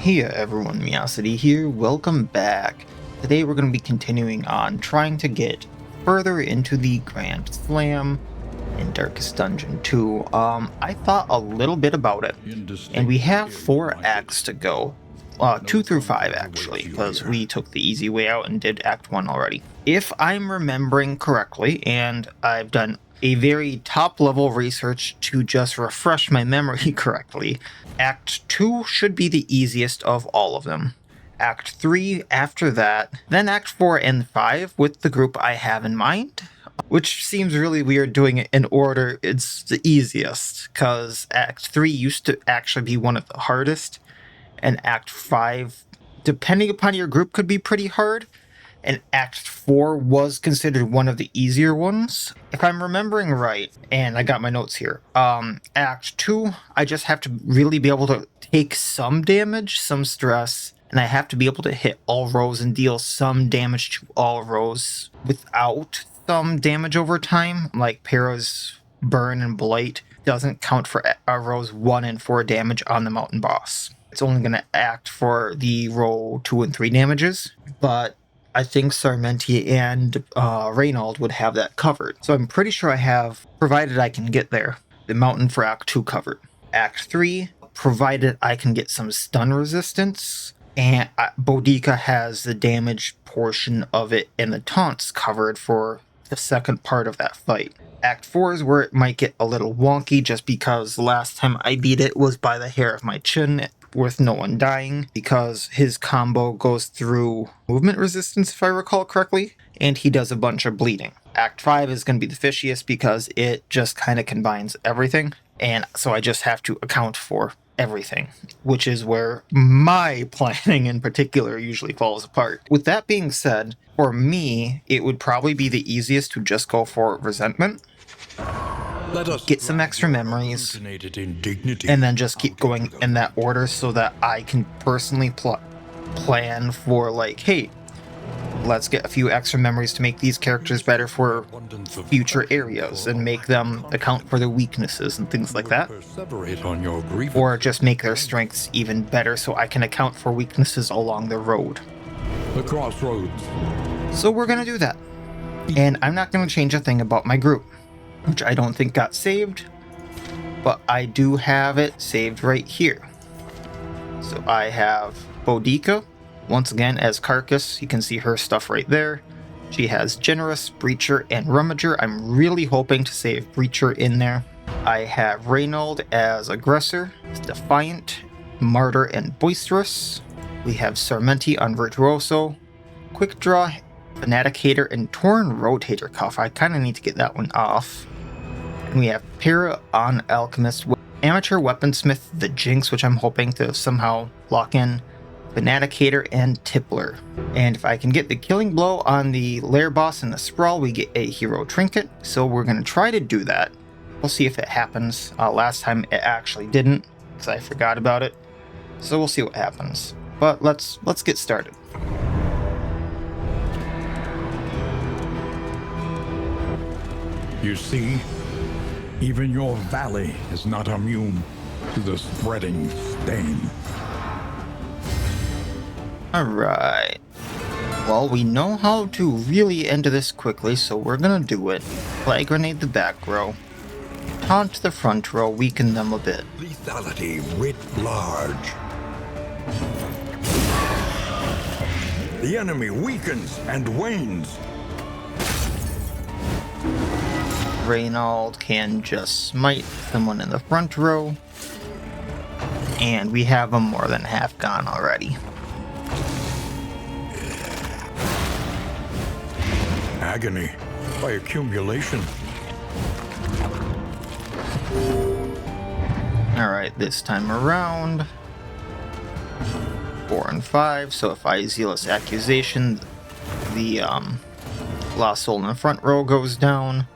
Hey everyone, Miacidae here, welcome back. Today we're going to be continuing on trying to get further into the Grand Slam in Darkest Dungeon 2. I thought a little bit about it, and we have 4 acts to go. 2 through 5 actually, because we took the easy way out and did Act 1 already. If I'm remembering correctly, and I've done a very top-level research to just refresh my memory correctly, Act 2 should be the easiest of all of them. Act 3 after that, then Act 4 and 5 with the group I have in mind, which seems really weird doing it in order. It's the easiest, because Act 3 used to actually be one of the hardest, and Act 5, depending upon your group, could be pretty hard. And Act 4 was considered one of the easier ones. If I'm remembering right, and I got my notes here, Act 2, I just have to really be able to take some damage, some stress, and I have to be able to hit all rows and deal some damage to all rows without some damage over time, like Para's Burn and Blight doesn't count for rows 1 and 4 damage on the mountain boss. It's only going to act for the row 2 and 3 damages, but I think Sarmenti and Reynold would have that covered. So I'm pretty sure I have, provided I can get there, the mountain for Act 2 covered. Act 3, provided I can get some stun resistance, and Boudica has the damage portion of it and the taunts covered for the second part of that fight. Act 4 is where it might get a little wonky, just because last time I beat it was by the hair of my chin, with no one dying, because his combo goes through movement resistance, if I recall correctly, and he does a bunch of bleeding. Act 5 is going to be the fishiest because it just kind of combines everything, and so I just have to account for everything, which is where my planning in particular usually falls apart. With that being said, for me, it would probably be the easiest to just go for Resentment, get some extra memories, and then just keep going in that order so that I can personally plan for, like, hey, let's get a few extra memories to make these characters better for future areas and make them account for their weaknesses and things like that. Or just make their strengths even better so I can account for weaknesses along the road. The crossroads. So we're going to do that. And I'm not going to change a thing about my group, which I don't think got saved, but I do have it saved right here. So I have Boudica, once again as Carcass. You can see her stuff right there. She has Generous, Breacher, and Rummager. I'm really hoping to save Breacher in there. I have Reynold as Aggressor, Defiant, Martyr, and Boisterous. We have Sarmenti on Virtuoso, Quick Draw, Fanaticator, and Torn Rotator Cuff. I kind of need to get that one off. And we have Para on Alchemist, Amateur Weaponsmith, the Jinx, which I'm hoping to somehow lock in, Fanaticator, and Tippler. And if I can get the Killing Blow on the Lair Boss and the Sprawl, we get a Hero Trinket. So we're going to try to do that. We'll see if it happens. Last time it actually didn't, because I forgot about it. So we'll see what happens. But let's get started. You see, even your valley is not immune to the spreading stain. Alright. Well, we know how to really end this quickly, so we're gonna do it. Flag Grenade the back row. Taunt the front row, weaken them a bit. Lethality writ large. The enemy weakens and wanes. Reynold can just smite someone in the front row. And we have them more than half gone already. Agony by accumulation. Alright, this time around. 4 and 5, so if I Zealous Accusation, the Lost Soul in the front row goes down.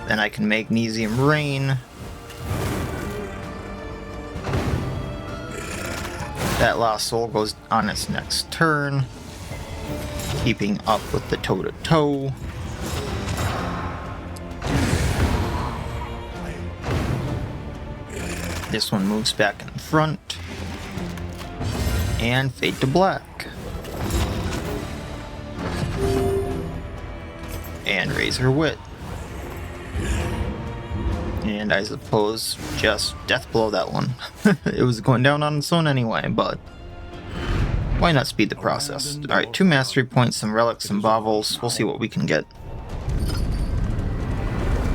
Then I can Magnesium Rain. That Lost Soul goes on its next turn, keeping up with the toe-to-toe. This one moves back in front. and fade to black. And Razor Wit. And I suppose just death blow that one. It was going down on its own anyway, but why not speed the process? Alright, 2 mastery points, some relics, some baubles. We'll see what we can get.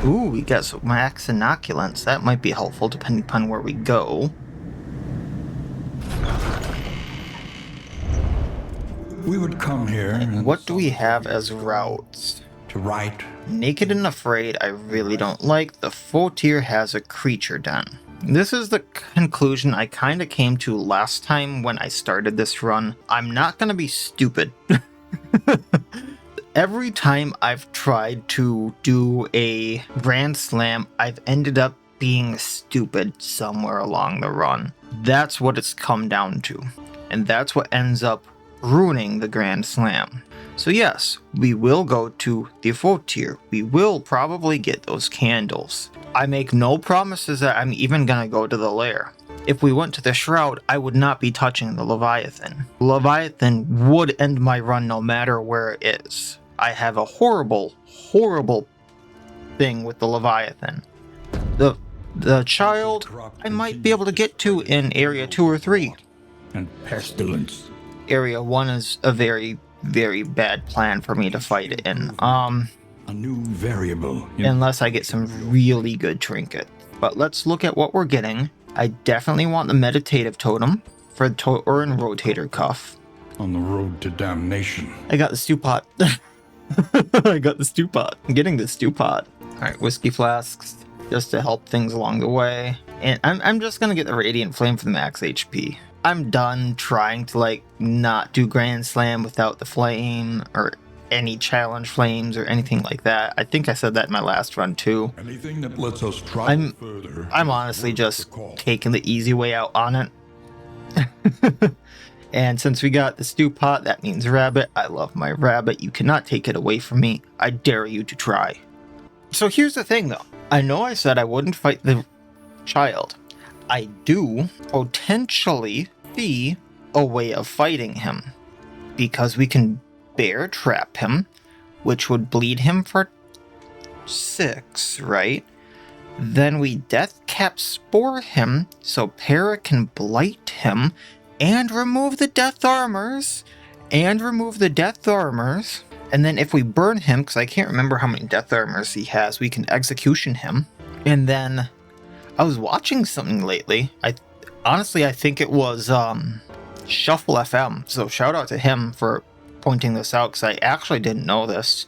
Ooh, we got some max inoculants. That might be helpful depending upon where we go. We would come here and What do we have as routes? to write. Naked and Afraid, I really don't like. The Foetor has a creature den. This is the conclusion I kind of came to last time when I started this run. I'm not going to be stupid. Every time I've tried to do a Grand Slam, I've ended up being stupid somewhere along the run. That's what it's come down to. And that's what ends up ruining the Grand Slam. So yes, we will go to the Foetor. We will probably get those candles. I make no promises that I'm even gonna go to the lair. If we went to the Shroud, I would not be touching the Leviathan. Leviathan would end my run no matter where it is. I have a horrible, horrible thing with the Leviathan. The Child, I might be able to get to in Area 2 or 3. And pestilence. Area 1 is a very, very bad plan for me to fight it in. A new variable. Unless I get some really good trinket. But let's look at what we're getting. I definitely want the Meditative Totem for the Tauren Rotator Cuff. On the road to damnation. I got the stew pot. I got the stew pot. I'm getting the stew pot. Alright, whiskey flasks. Just to help things along the way. And I'm just gonna get the Radiant Flame for the max HP. I'm done trying to not do Grand Slam without the flame or any challenge flames or anything like that. I think I said that in my last run too. Anything that lets us travel further. I'm honestly just taking the easy way out on it. And since we got the stew pot, that means rabbit. I love my rabbit. You cannot take it away from me. I dare you to try. So here's the thing though. I know I said I wouldn't fight the Child. I do potentially see a way of fighting him. Because we can bear trap him, which would bleed him for 6, right? Then we death cap spore him, so Para can blight him, and remove the death armors, and then if we burn him, because I can't remember how many death armors he has, we can execution him. And then I was watching something lately. Honestly, I think it was Shuffle FM. So shout out to him for pointing this out, because I actually didn't know this.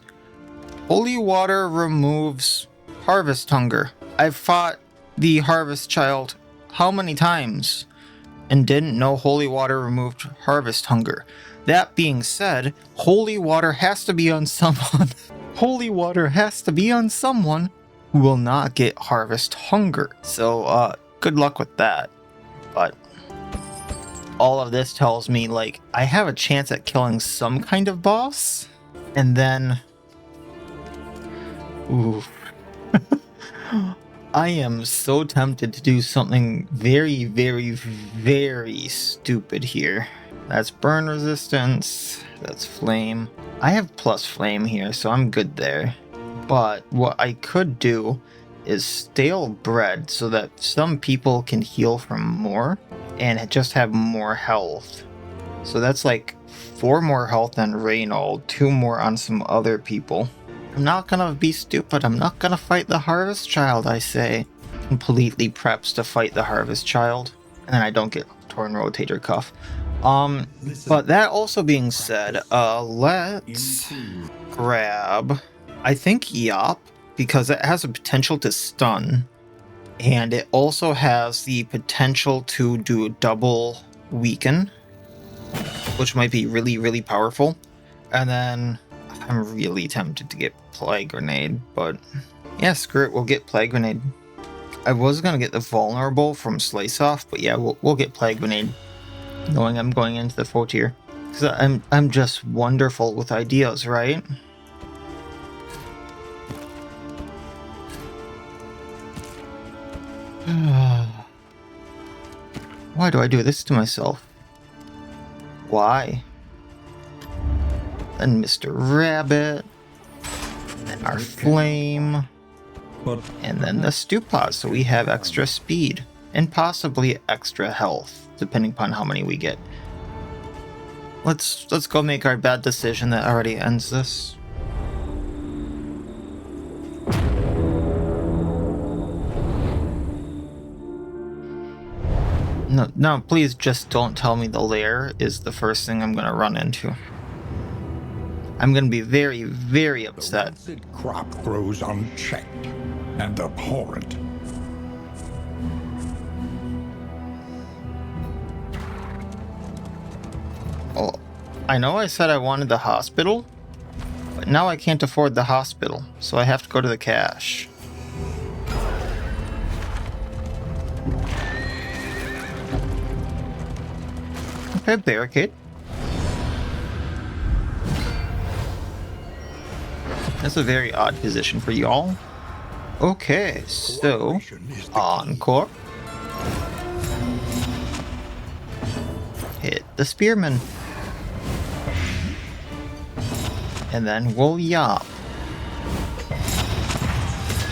Holy water removes harvest hunger. I've fought the Harvest Child how many times and didn't know holy water removed harvest hunger. That being said, holy water has to be on someone. Holy water has to be on someone who will not get harvest hunger. So good luck with that. But all of this tells me I have a chance at killing some kind of boss, and then ooh. I am so tempted to do something very, very, very stupid here. That's burn resistance, that's flame. I have plus flame here, so I'm good there. But what I could do is stale bread so that some people can heal from more and just have more health. So that's 4 more health than Reynold, 2 more on some other people. I'm not gonna be stupid. I'm not gonna fight the Harvest Child, I say. Completely preps to fight the Harvest Child. And then I don't get Tauren Rotator Cuff. But that also being said, let's grab, I think, Yop, because it has a potential to stun. And it also has the potential to do double weaken, which might be really, really powerful. And then I'm really tempted to get Plague Grenade, but yeah, screw it, we'll get Plague Grenade. I was gonna get the Vulnerable from Slice Off, but yeah, we'll get Plague Grenade, knowing I'm going into the Foetor. Because I'm just wonderful with ideas, right? Why do I do this to myself? Why? Then Mr. Rabbit. Then our flame. And then the stew pot, so we have extra speed. And possibly extra health, depending upon how many we get. Let's go make our bad decision that already ends this. No, please just don't tell me the lair is the first thing I'm gonna run into. I'm gonna be very, very upset. The rancid crop grows unchecked and abhorrent. Oh, I know I said I wanted the hospital, but now I can't afford the hospital, so I have to go to the cache. Okay, barricade. That's a very odd position for y'all. Okay, so encore. Hit the spearman. And then we'll yop.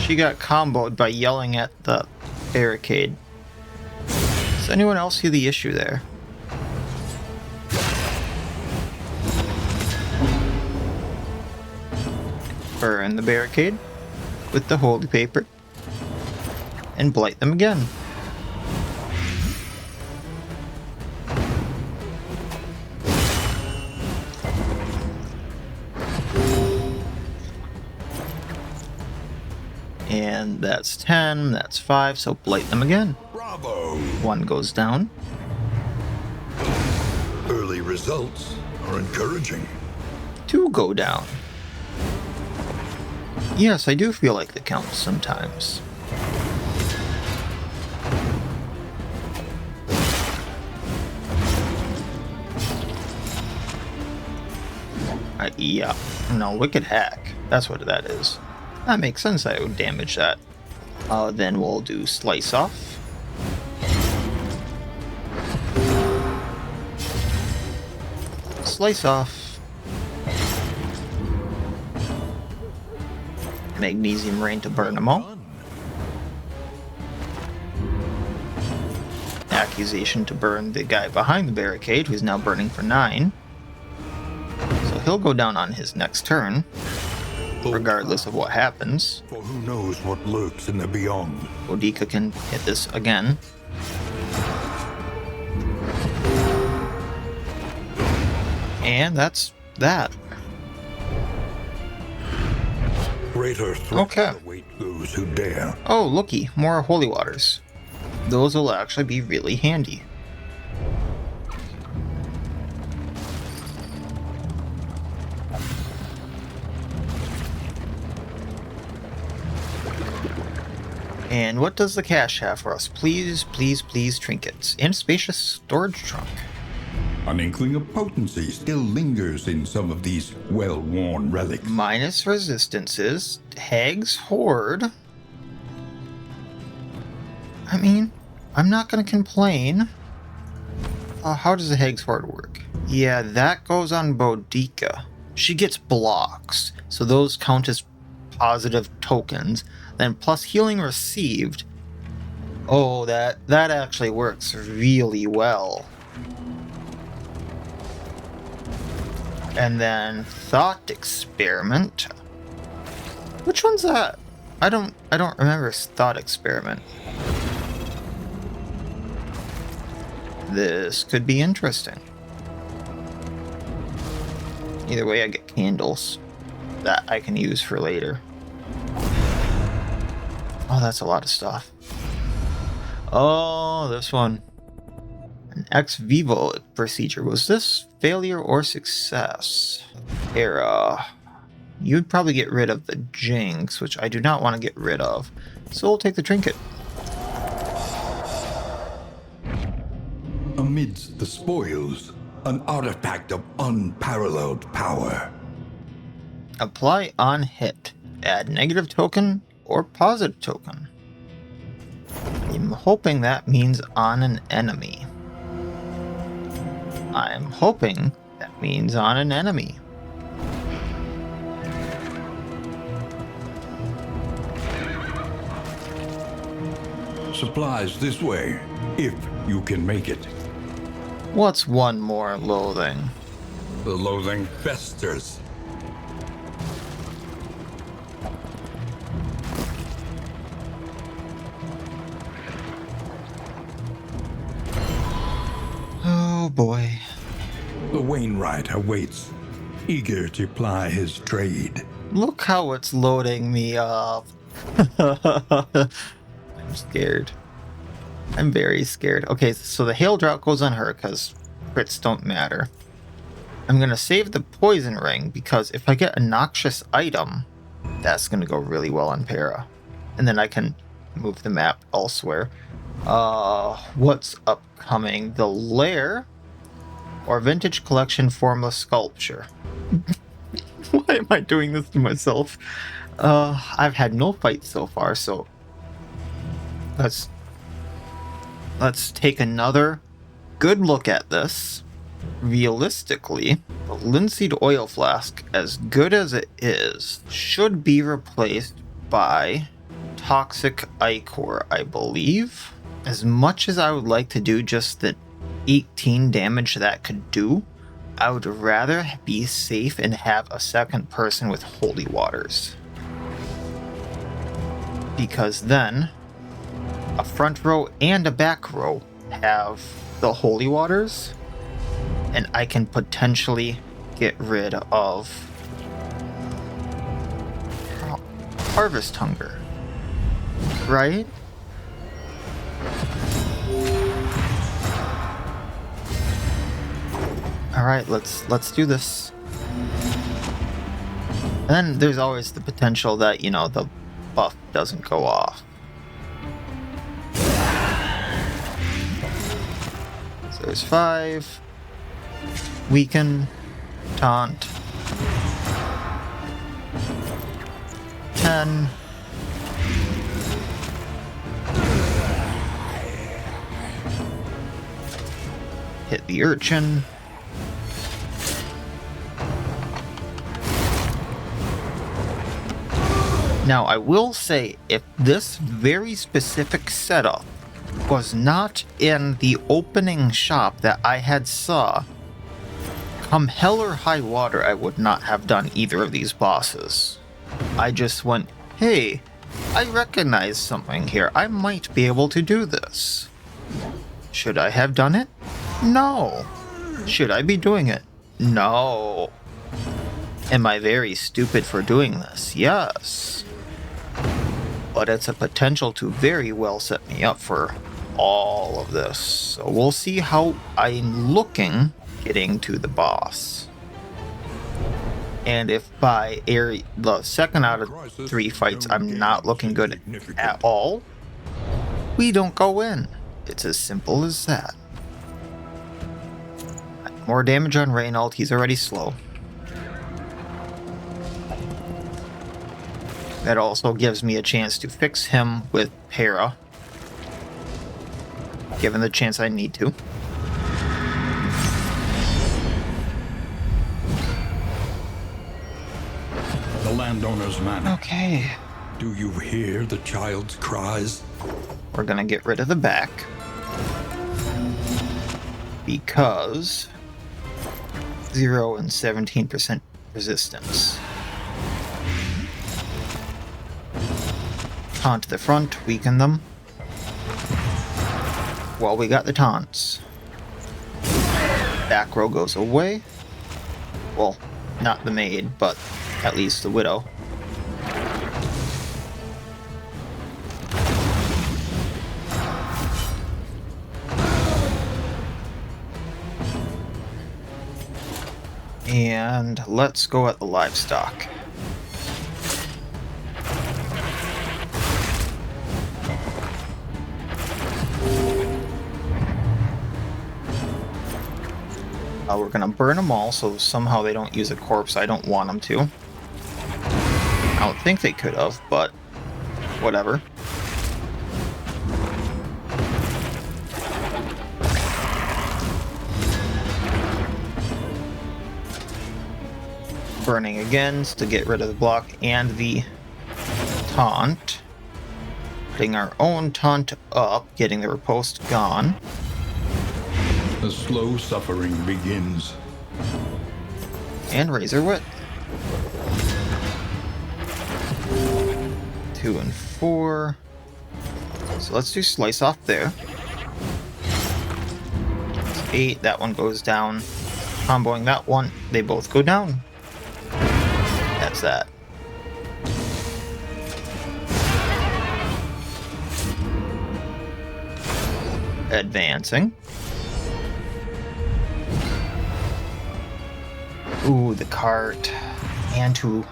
She got comboed by yelling at the barricade. Does anyone else see the issue there? Burn the barricade with the holy paper and blight them again. And that's 10, that's 5, so blight them again. Bravo! 1 goes down. Early results are encouraging. 2 go down. Yes, I do feel like the counts sometimes. Yeah. No, Wicked Hack. That's what that is. That makes sense that it would damage that. Then we'll do Slice Off. Slice Off. Magnesium Rain to burn them all. Accusation to burn the guy behind the barricade, who's now burning for 9. So he'll go down on his next turn, regardless of what happens. For who knows what lurks in the beyond. Boudica can hit this again. And that's that. Greater threats Okay. await those who dare. Oh, looky, more holy waters. Those will actually be really handy. And what does the cache have for us? Please, please, please, trinkets. And spacious storage trunk. An inkling of potency still lingers in some of these well-worn relics. Minus resistances. Hag's Horde. I mean, I'm not going to complain. How does the Hag's Horde work? Yeah, that goes on Boudica. She gets blocks, so those count as positive tokens. Then plus healing received. Oh, that actually works really well. And then Thought Experiment. Which one's that? I don't remember Thought Experiment. This could be interesting. Either way, I get candles that I can use for later. Oh, that's a lot of stuff. Oh, this one. An ex vivo procedure. Was this failure or success? Era. You'd probably get rid of the jinx, which I do not want to get rid of. So we'll take the trinket. Amidst the spoils, an artifact of unparalleled power. Apply on hit. Add negative token or positive token. I'm hoping that means on an enemy. I'm hoping that means on an enemy. Supplies this way, if you can make it. What's one more loathing? The loathing festers. Oh boy. The Wainwright awaits, eager to ply his trade. Look how it's loading me up. I'm scared. I'm very scared. Okay, so the hail drought goes on her because crits don't matter. I'm going to save the poison ring because if I get a noxious item, that's going to go really well on Para. And then I can move the map elsewhere. What's upcoming? The Lair or Vintage Collection Formless Sculpture. Why am I doing this to myself? I've had no fights so far, so let's take another good look at this. Realistically, the linseed oil flask, as good as it is, should be replaced by toxic ichor, I believe. As much as I would like to do just the 18 damage that could do, I would rather be safe and have a second person with holy waters. Because then a front row and a back row have the holy waters, and I can potentially get rid of harvest hunger, right? All right, let's do this. And then there's always the potential that, you know, the buff doesn't go off. So there's 5. Weaken. Taunt. 10. Hit the urchin. Now, I will say, if this very specific setup was not in the opening shop that I had saw, come hell or high water, I would not have done either of these bosses. I just went, hey, I recognize something here. I might be able to do this. Should I have done it? No. Should I be doing it? No. Am I very stupid for doing this? Yes. But it's a potential to very well set me up for all of this. So we'll see how I'm looking getting to the boss. And if by the second out of 3 fights I'm not looking good at all, we don't go in. It's as simple as that. More damage on Reynold, he's already slow. That also gives me a chance to fix him with Para, given the chance I need to. The landowner's manor. Okay. Do you hear the child's cries? We're gonna get rid of the back. Because 0 and 17% resistance. Taunt to the front, weaken them. Well, we got the taunts. Back row goes away. Well, not the maid, but at least the widow. And let's go at the livestock. We're gonna burn them all, so somehow they don't use a corpse. I don't want them to. I don't think they could have, but whatever. Burning again to get rid of the block and the taunt. Putting our own taunt up, getting the riposte gone. The slow suffering begins. And Razor Wit. 2 and 4. So let's do Slice Off there. 8, that one goes down. Comboing that one, they both go down. That's that. Advancing. Ooh, the cart. And two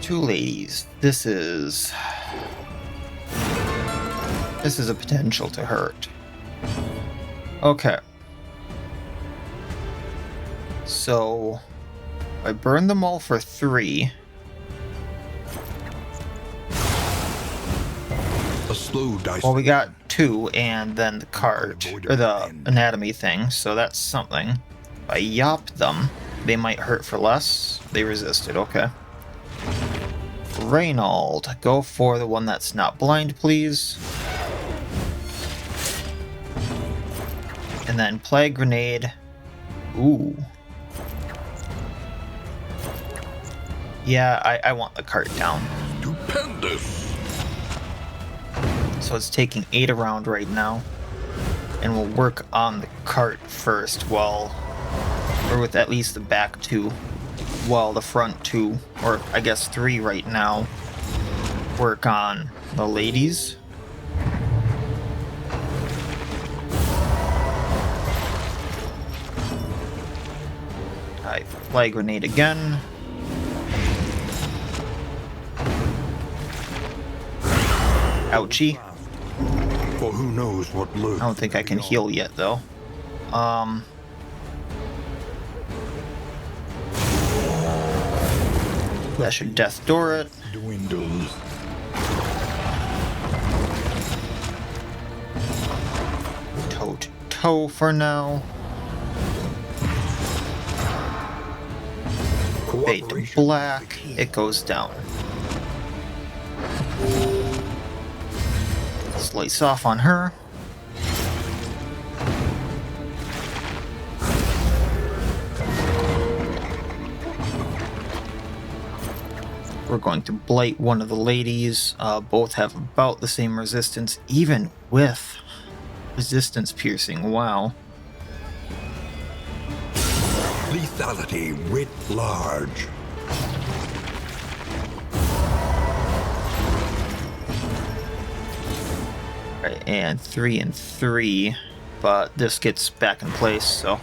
ladies. This is a potential to hurt. Okay. So I burned them all for 3. A slow dice. Well, we got 2 and then the cart, or the anatomy thing, so that's something. If I yop them, they might hurt for less. They resisted, okay. Reynold, go for the one that's not blind, please. And then Plague Grenade. Ooh. Yeah, I want the cart down. Stupendous. So it's taking 8 around right now. And we'll work on the cart first while... or with at least the back 2. While the front 2, or I guess 3 right now, work on the ladies. I Flag Grenade again. Ouchie. For who knows what lurks. I don't think I can heal yet, though. That should Death Door it. Dwindles. Toe to toe for now. Fade to black. It goes down. Slice off on her. We're going to blight one of the ladies. Both have about the same resistance, even with resistance piercing. Wow. Lethality writ large. Right, and 3 and 3, but this gets back in place, so.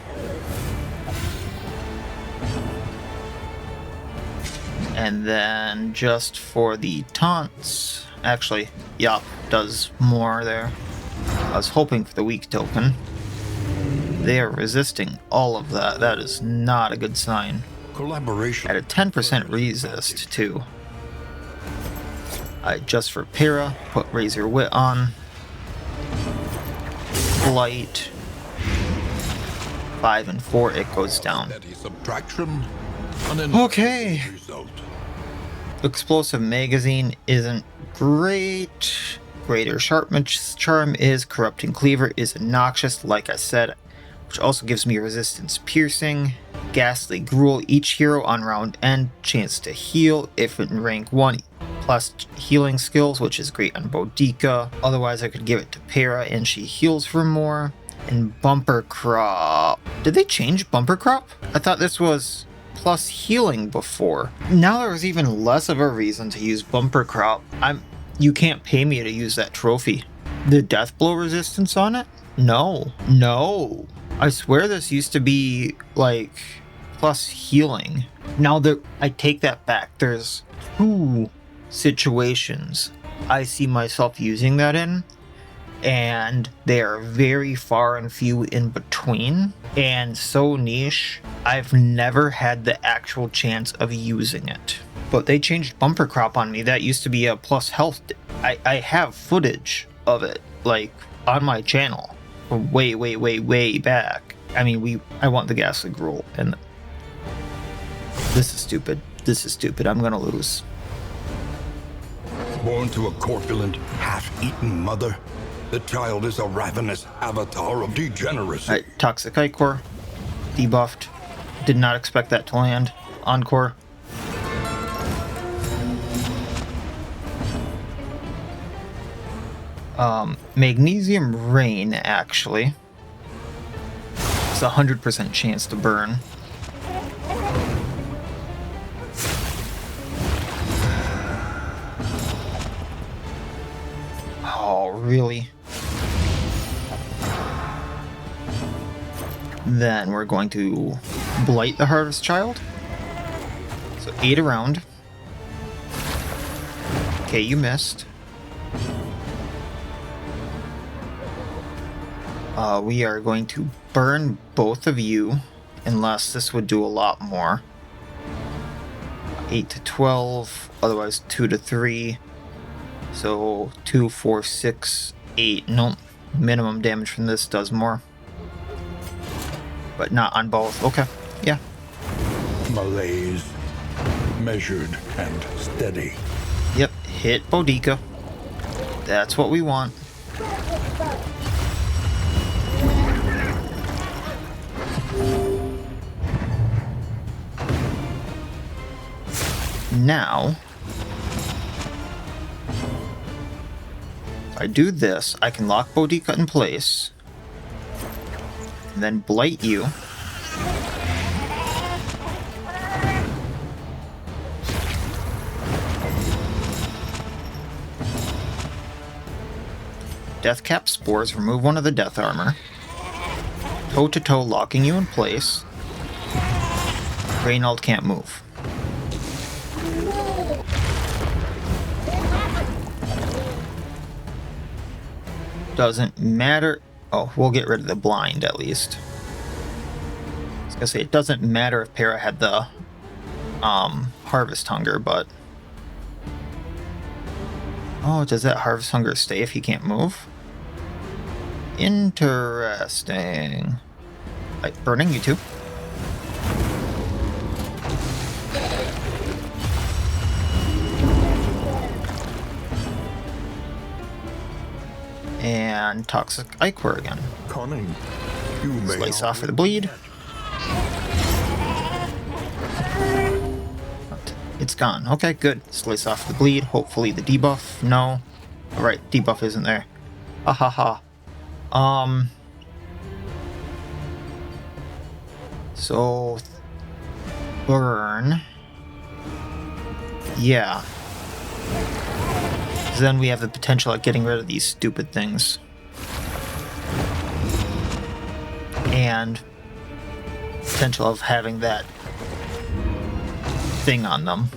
And then just for the taunts, actually, Yop does more there. I was hoping for the weak token. They are resisting all of that. That is not a good sign. Collaboration. At a 10% resist, too. Just for Para, put Razor Wit on. Blight. 5 and 4, it goes down. Subtraction. Okay. Result. Explosive Magazine isn't great. Greater Sharpness Charm is. Corrupting Cleaver is obnoxious, like I said, which also gives me resistance piercing. Ghastly Gruel, each hero on round end, chance to heal if in rank 1, plus healing skills, which is great on Boudica. Otherwise, I could give it to Para and she heals for more. And Bumper Crop. Did they change Bumper Crop? I thought this was plus healing before. Now there's even less of a reason to use Bumper Crop. You can't pay me to use that trophy. The death blow resistance on it? No. No. I swear this used to be like plus healing. Now I take that back. There's 2 situations I see myself using that in, and they are very far and few in between, and so niche, I've never had the actual chance of using it. But they changed Bumper Crop on me. That used to be a plus health. I have footage of it, like, on my channel, from way back. I mean, I want the Ghastly Gruel, and This is stupid. This is stupid. I'm gonna lose. Born to a corpulent, half-eaten mother, the child is a ravenous avatar of degeneracy. Alright, Toxic Ichor. Debuffed. Did not expect that to land. Encore. Magnesium Rain, actually. It's a 100% chance to burn. Oh, really? Then we're going to Blight the Harvest Child. So 8 around. Okay, you missed. We are going to burn both of you, unless this would do a lot more. 8 to 12, otherwise 2 to 3. So 2, 4, 6, 8. Nope. Minimum damage from this does more. But not on both. Okay. Yeah. Malaise. Measured and steady. Yep. Hit Boudica. That's what we want. Now, if I do this, I can lock Boudica in place, and then blight you. Deathcap Spores, remove one of the death armor. Toe-to-toe locking you in place. Reynald can't move. Doesn't matter. Oh, we'll get rid of the blind at least. I was gonna say, it doesn't matter if Para had the Harvest Hunger, but... Oh, does that Harvest Hunger stay if he can't move? Interesting. Like, burning you too. And Toxic Ichor again. Cunning. You may Slice off for the bleed. It's gone. Okay, good. Slice off the bleed. Hopefully the debuff. No. Alright, debuff isn't there. Ahaha. So... burn. Yeah. Then we have the potential at getting rid of these stupid things. And potential of having that thing on them.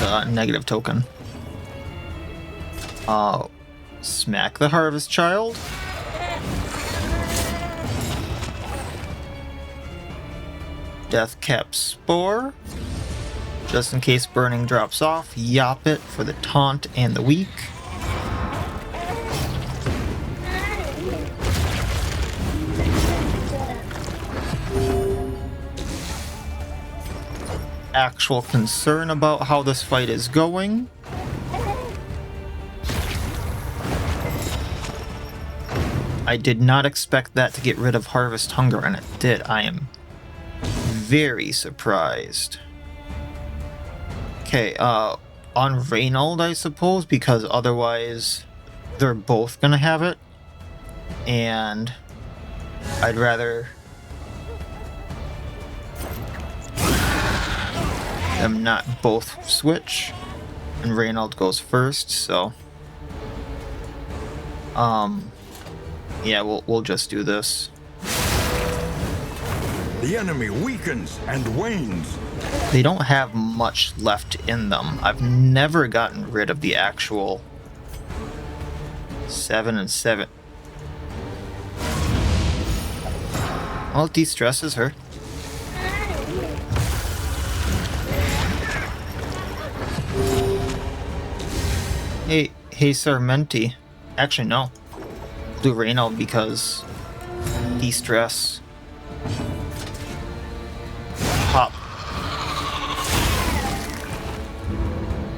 The negative token. Smack the Harvest Child. Deathcap Spore. Just in case burning drops off, yop it for the taunt and the weak. Actual concern about how this fight is going. I did not expect that to get rid of Harvest Hunger, and it did. I am very surprised. Okay, on Reynald, I suppose, because otherwise they're both gonna have it. And I'd rather them not both switch. And Reynald goes first, so... yeah, we'll just do this. The enemy weakens and wanes. They don't have much left in them. I've never gotten rid of the actual 7 and 7. Well, it de-stresses her. Hey, Sarmenti. Actually, no. Do Reynald because de-stress.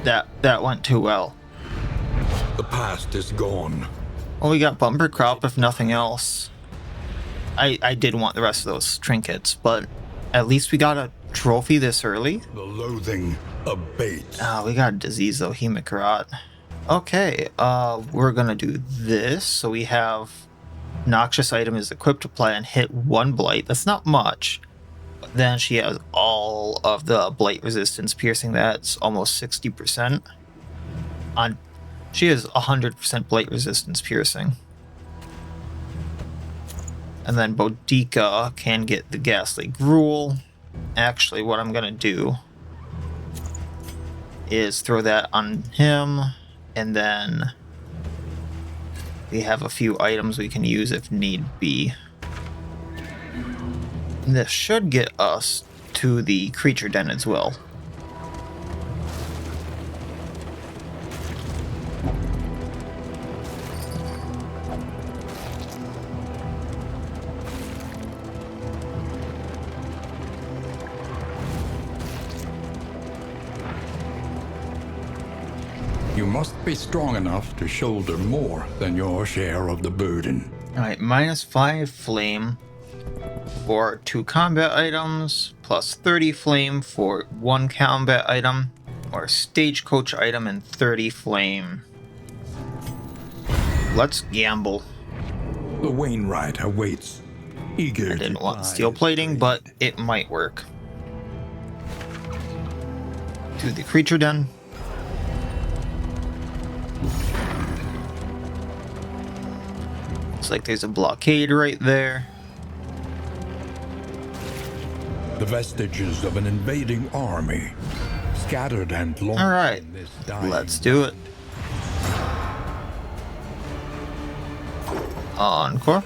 That went too well. The past is gone. Well, we got bumper crop if nothing else. I did want the rest of those trinkets, but at least we got a trophy this early. The loathing abates. Ah, we got a disease though, hemic rot. Okay, we're gonna do this. So we have noxious item is equipped to apply and hit 1 blight. That's not much. But then she has all of the blight resistance piercing. That's almost 60%. She has 100% blight resistance piercing. And then Boudica can get the ghastly gruel. Actually, what I'm gonna do is throw that on him, and then we have a few items we can use if need be. And this should get us to the creature den as well. You must be strong enough to shoulder more than your share of the burden. Alright, -5 flame for 2 combat items, plus 30 flame for 1 combat item, or stagecoach item and 30 flame. Let's gamble. The Wainwright awaits, eager I didn't to want ply steel his plating, trade. but it might work. To the creature den. Looks like there's a blockade right there. The vestiges of an invading army, scattered and lost Alright, in this dying let's do it. Encore.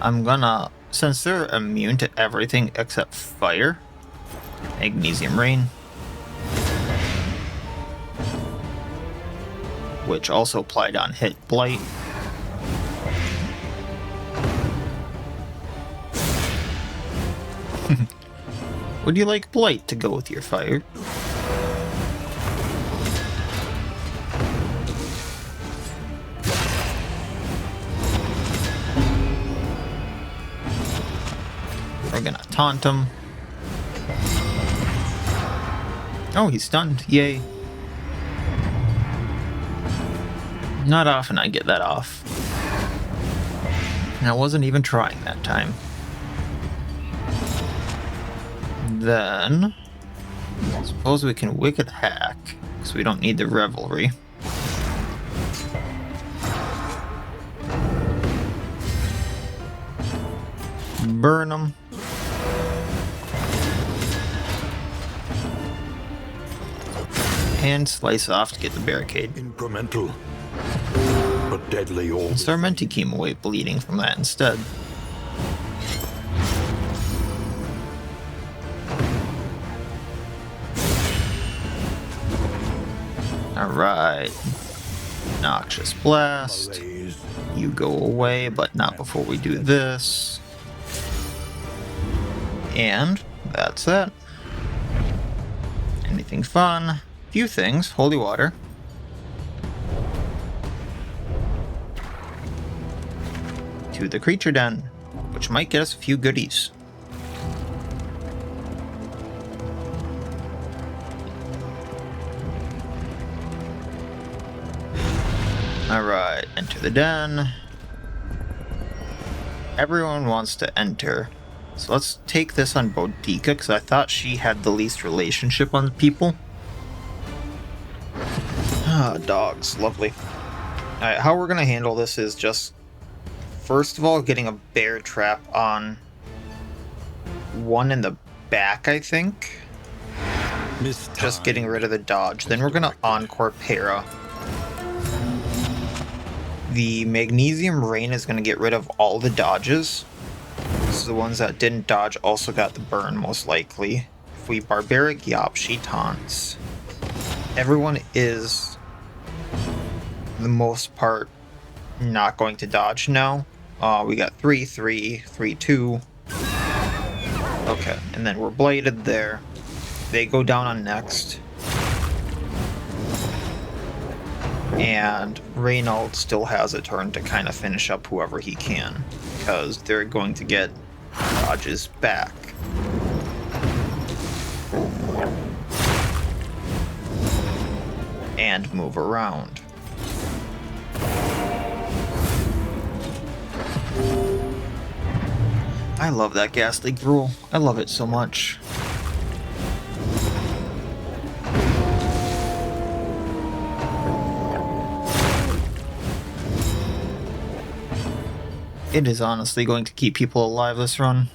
I'm gonna, since they're immune to everything except fire, Magnesium Rain, which also applied on hit blight. Would you like blight to go with your fire? We're gonna taunt him. Oh, he's stunned. Yay. Not often I get that off. And I wasn't even trying that time. Then, I suppose we can Wicked Hack, because we don't need the Revelry. Burn them. And slice off to get the barricade. Incremental, but deadly all. Sarmenti came away bleeding from that instead. Alright. Noxious Blast. Malaise. You go away, but not before we do this. And that's that. Anything fun? Few things. Holy water. To the creature den, which might get us a few goodies. Alright, enter the den. Everyone wants to enter. So let's take this on Boudica, because I thought she had the least relationship on people. Ah, dogs. Lovely. Alright, how we're going to handle this is just, first of all, getting a bear trap on one in the back, I think. Just getting rid of the dodge. Then we're going to Encore Para. The Magnesium Rain is going to get rid of all the dodges. So the ones that didn't dodge also got the burn, most likely. If we Barbaric Yop, she taunts. Everyone is, the most part, not going to dodge now. We got 3, 3, 3, 2. Okay, and then we're bladed there. They go down on next. And Reynald still has a turn to kind of finish up whoever he can, because they're going to get dodges back. And move around. I love that gas leak rule. I love it so much. It is honestly going to keep people alive this run.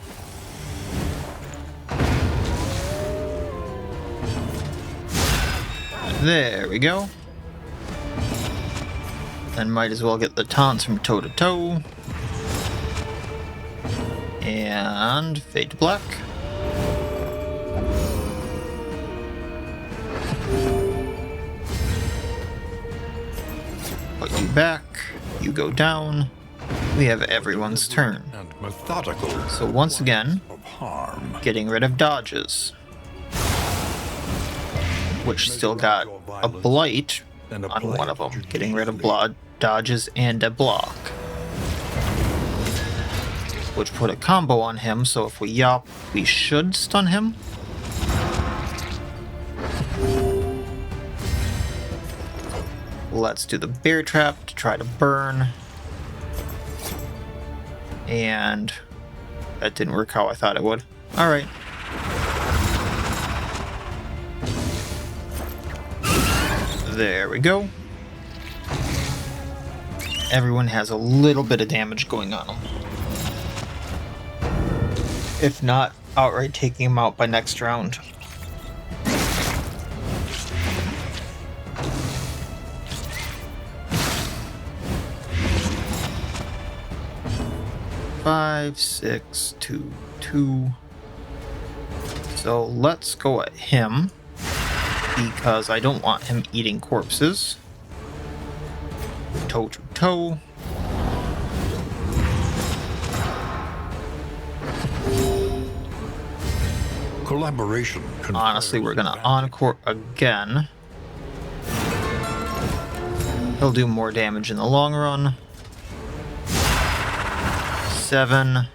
There we go. And might as well get the taunts from toe to toe. And fade to black. Put you back. You go down. We have everyone's turn. And methodical. So once again, Of harm. getting rid of dodges. Which still got a blight on one of them. Getting rid of dodges and a block. Which put a combo on him, so if we yop, we should stun him. Let's do the bear trap to try to burn. And that didn't work how I thought it would. Alright. There we go. Everyone has a little bit of damage going on them. If not, outright taking him out by next round. Five, 6, 2, 2. So let's go at him, because I don't want him eating corpses. Toe to toe. Collaboration. Honestly, we're gonna encore again. He'll do more damage in the long run. 7.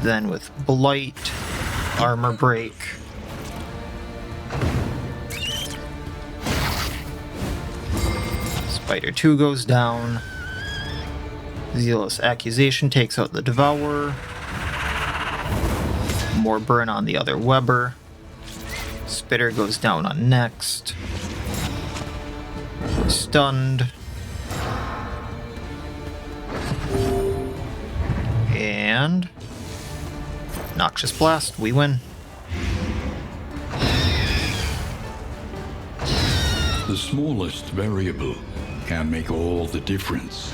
Then with Blight, Armor Break. Spider 2 goes down. Zealous Accusation takes out the Devourer. More burn on the other Weber. Spitter goes down on next. Stunned. And Noxious Blast, we win. The smallest variable can make all the difference.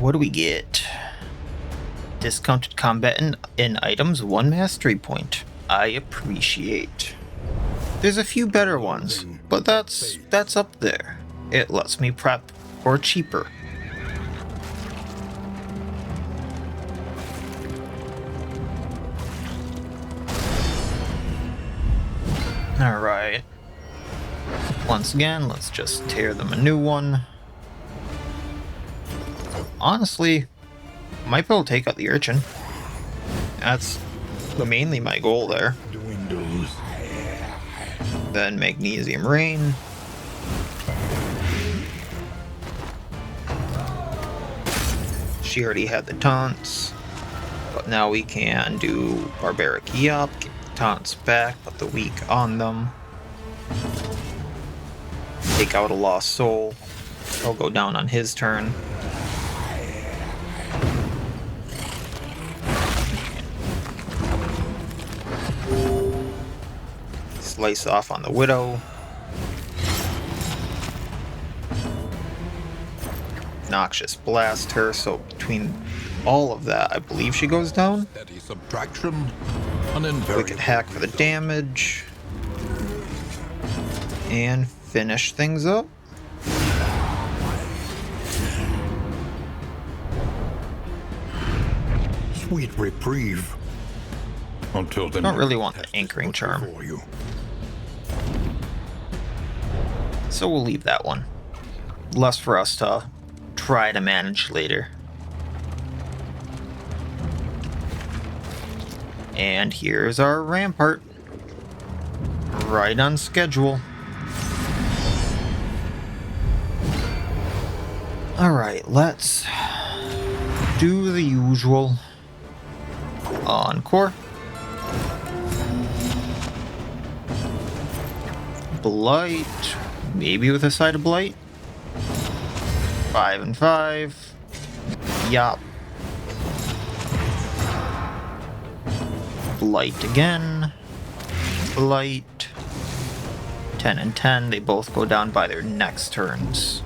What do we get? Discounted combat in items, 1 mastery point. I appreciate. There's a few better ones, but that's up there. It lets me prep for cheaper. Alright. Once again, let's just tear them a new one. Honestly, might be able to take out the urchin. That's mainly my goal there. Dwindles. Then Magnesium Rain. She already had the taunts. But now we can do Barbaric Yop, get the taunts back, put the weak on them. Take out a Lost Soul. He'll go down on his turn. Slice off on the Widow. Noxious Blast her, so between all of that, I believe she goes down. Steady subtraction. Wicked Hack for the damage. And finish things up. Sweet reprieve. Until then, Don't really want the anchoring charm, for you. so we'll leave that one. Less for us to try to manage later. And here's our rampart. Right on schedule. Alright, let's do the usual. Encore. Blight. Maybe with a side of Blight. 5 and 5. Yup. Blight again. Blight. 10 and 10. They both go down by their next turns.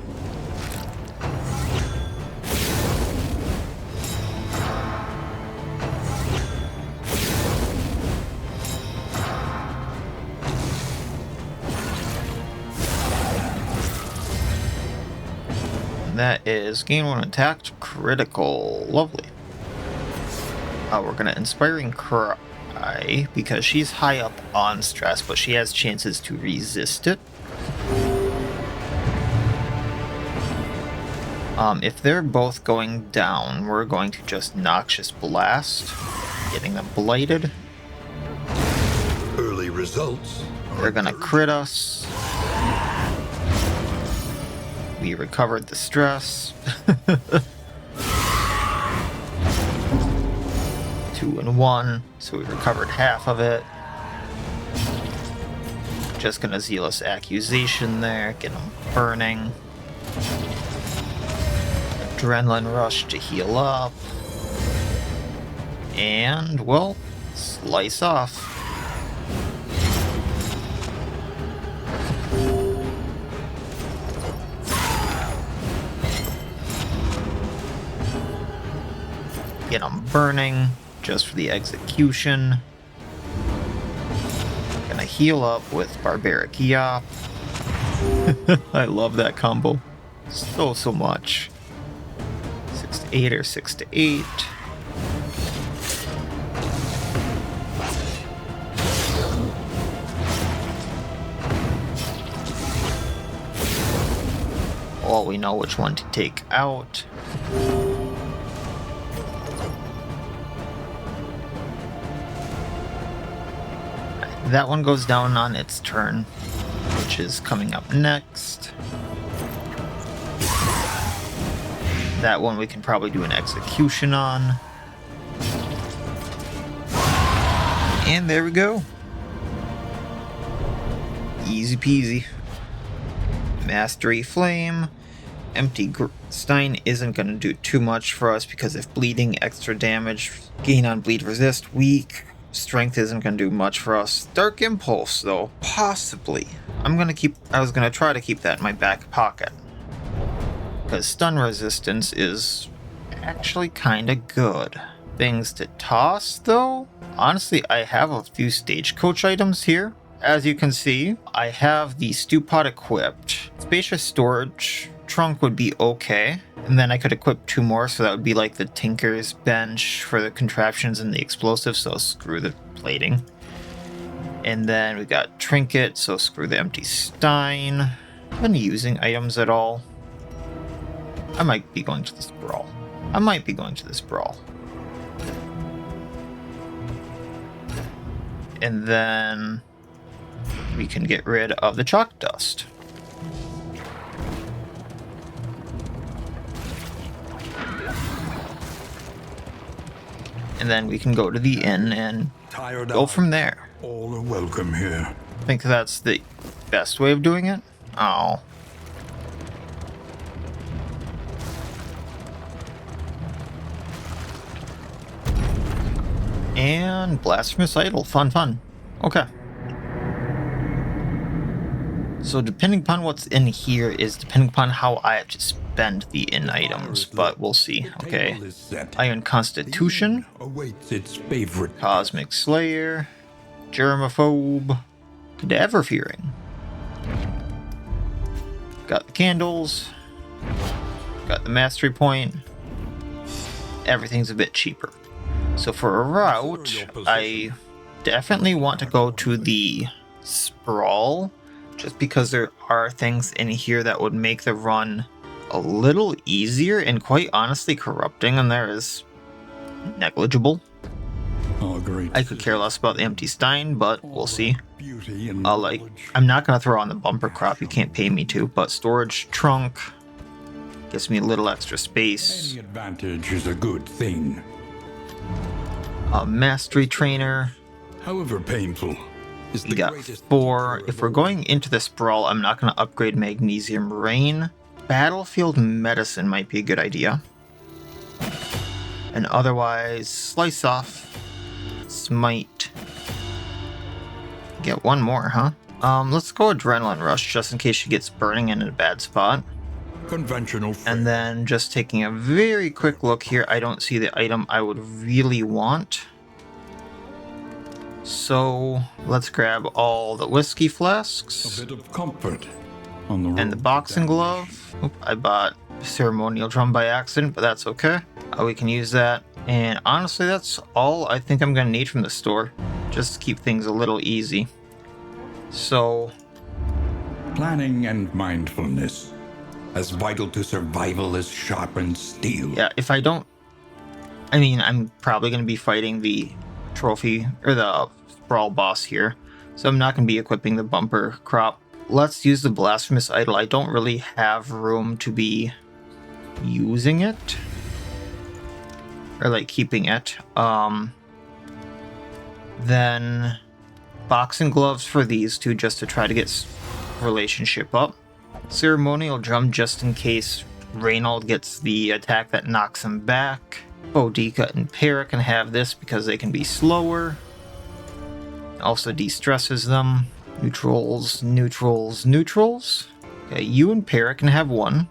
That is gain 1 attack, critical. Lovely. We're gonna Inspiring Cry because she's high up on stress, but she has chances to resist it. If they're both going down, we're going to just Noxious Blast, getting them blighted. Early results. They're gonna crit us. We recovered the stress. 2 and 1, so we recovered half of it. Just gonna Zealous Accusation there, get them burning. Adrenaline Rush to heal up. And, well, slice off. Get them burning, just for the execution. Gonna heal up with Barbaric Yop. I love that combo so much. 6 to 8 or 6 to 8. Well, we know which one to take out. That one goes down on its turn, which is coming up next. That one we can probably do an execution on. And there we go. Easy peasy. Mastery Flame. Empty Stein isn't going to do too much for us because if bleeding, extra damage, gain on bleed resist, weak. Strength isn't going to do much for us. Dark Impulse, though, possibly. I was going to try to keep that in my back pocket. Because stun resistance is actually kind of good. Things to toss, though? Honestly, I have a few stagecoach items here. As you can see, I have the stew pot equipped. Spacious storage trunk would be okay. And then I could equip 2 more, so that would be like the Tinker's bench for the contraptions and the explosives, so screw the plating. And then we got Trinket, so screw the empty Stein. Been using items at all? I might be going to this brawl. And then we can get rid of the chalk dust. And then we can go to the inn and go from there. All are welcome here. I think that's the best way of doing it. Oh. And Blasphemous Idol. Fun. Okay. So depending upon what's in here is depending upon how I have to spend the in items, but we'll see. Okay. Iron Constitution. Awaits its favorite. Cosmic Slayer. Germaphobe. Cadaver Fearing. Got the candles. Got the mastery point. Everything's a bit cheaper. So for a route, I definitely want to go to the Sprawl, just because there are things in here that would make the run a little easier, and quite honestly, corrupting in there is negligible. Our great I could care less about the empty stein, but we'll see. beauty and Like, I'm not going to throw on the bumper crop, you can't pay me to, but storage trunk gives me a little extra space. any advantage is a good thing. A mastery trainer. However painful, is We the got greatest 4. teacher If of we're all. going into the Sprawl, I'm not going to upgrade Magnesium Rain. Battlefield Medicine might be a good idea. And otherwise, Slice Off, Smite. Get one more, huh? Let's go Adrenaline Rush, just in case she gets burning in a bad spot. Conventional And then just taking a very quick look here, I don't see the item I would really want. So let's grab all the whiskey flasks A bit of comfort on the road and the to boxing damnation. glove. Oop, I bought ceremonial drum by accident, but that's okay. We can use that. And honestly, that's all I think I'm going to need from the store, just to keep things a little easy. So Planning and mindfulness. as vital to survival as sharpened steel. yeah, if I don't, I mean, I'm probably going to be fighting the trophy or the Sprawl boss here, so I'm not going to be equipping the bumper crop. Let's use the Blasphemous Idol. I don't really have room to be using it, or like keeping it. Then boxing gloves for these two, just to try to get relationship up. Ceremonial drum, just in case Reynold gets the attack that knocks him back. Boudica and Para can have this because they can be slower. Also de-stresses them. Neutrals, neutrals, neutrals. Okay, you and Para can have one.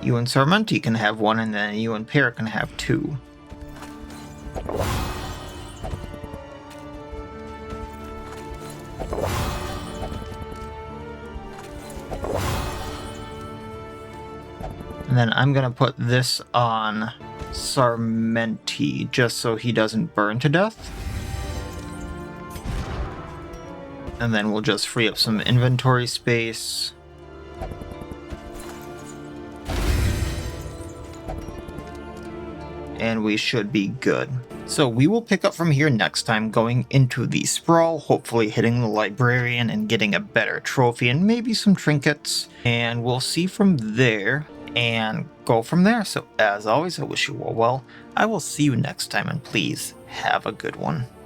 You and Sarmenti can have one, and then you and Para can have two. And then I'm gonna put this on Sarmenti, just so he doesn't burn to death. And then we'll just free up some inventory space. And we should be good. So we will pick up from here next time, going into the Sprawl, hopefully hitting the Librarian and getting a better trophy and maybe some trinkets. And we'll see from there and go from there. So as always, I wish you all well. I will see you next time, and please have a good one.